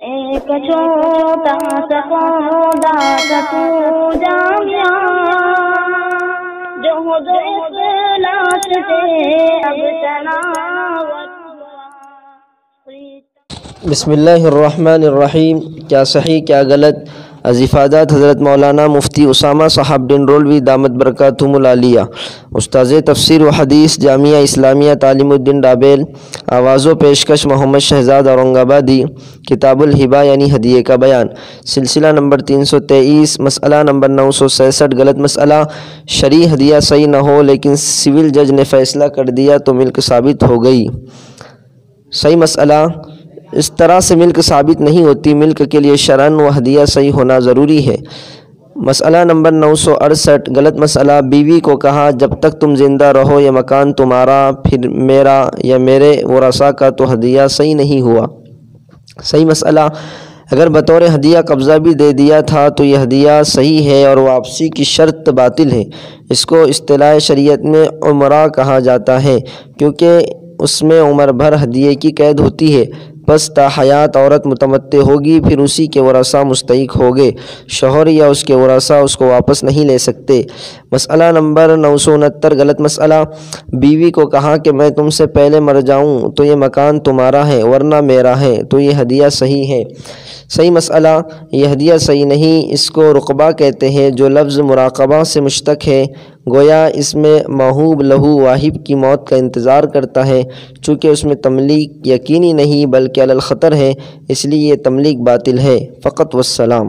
ایک چھوٹا سا پودا تھا تو جامعہ، جو اخلاص سے اب تناور ہوا۔ بسم اللہ الرحمن الرحیم۔ کیا صحیح کیا غلط؟ از افادات حضرت مولانا مفتی اسامہ صاحب ڈنڈرولوی دامت برکاتہم العالیہ، استاذ تفسیر و حدیث جامعہ اسلامیہ تعلیم الدین ڈابیل، آواز و پیشکش محمد شہزاد اورنگ آبادی، کتاب الہبہ یعنی ہدیے کا بیان، سلسلہ نمبر 323، مسئلہ نمبر 966۔ غلط مسئلہ: شرعی ہدیہ صحیح نہ ہو لیکن سول جج نے فیصلہ کر دیا تو ملک ثابت ہو گئی۔ صحیح مسئلہ: اس طرح سے ملک ثابت نہیں ہوتی، ملک کے لیے شرعاً وہ ہدیہ صحیح ہونا ضروری ہے۔ مسئلہ نمبر 968۔ غلط مسئلہ: بیوی کو کہا جب تک تم زندہ رہو یہ مکان تمہارا، پھر میرا یا میرے ورثاء کا تو ہدیہ صحیح نہیں ہوا۔ صحیح مسئلہ: اگر بطور ہدیہ قبضہ بھی دے دیا تھا تو یہ ہدیہ صحیح ہے اور واپسی کی شرط باطل ہے۔ اس کو اصطلاح شریعت میں عمرہ کہا جاتا ہے، کیونکہ اس میں عمر بھر ہدیے کی قید ہوتی ہے۔ پس تا حیات عورت متمتع ہوگی، پھر اسی کے ورثاء مستحق ہوگے، شوہر یا اس کے ورثاء اس کو واپس نہیں لے سکتے۔ مسئلہ نمبر 969۔ غلط مسئلہ: بیوی کو کہا کہ میں تم سے پہلے مر جاؤں تو یہ مکان تمہارا ہے ورنہ میرا ہے، تو یہ ہدیہ صحیح ہے۔ صحیح مسئلہ: یہ ہدیہ صحیح نہیں، اس کو رقبہ کہتے ہیں جو لفظ مراقبہ سے مشتق ہے، گویا اس میں موہوب لہو واہب کی موت کا انتظار کرتا ہے۔ چونکہ اس میں تملیک یقینی نہیں بلکہ علی الخطر ہے، اس لیے یہ تملیک باطل ہے۔ فقط والسلام۔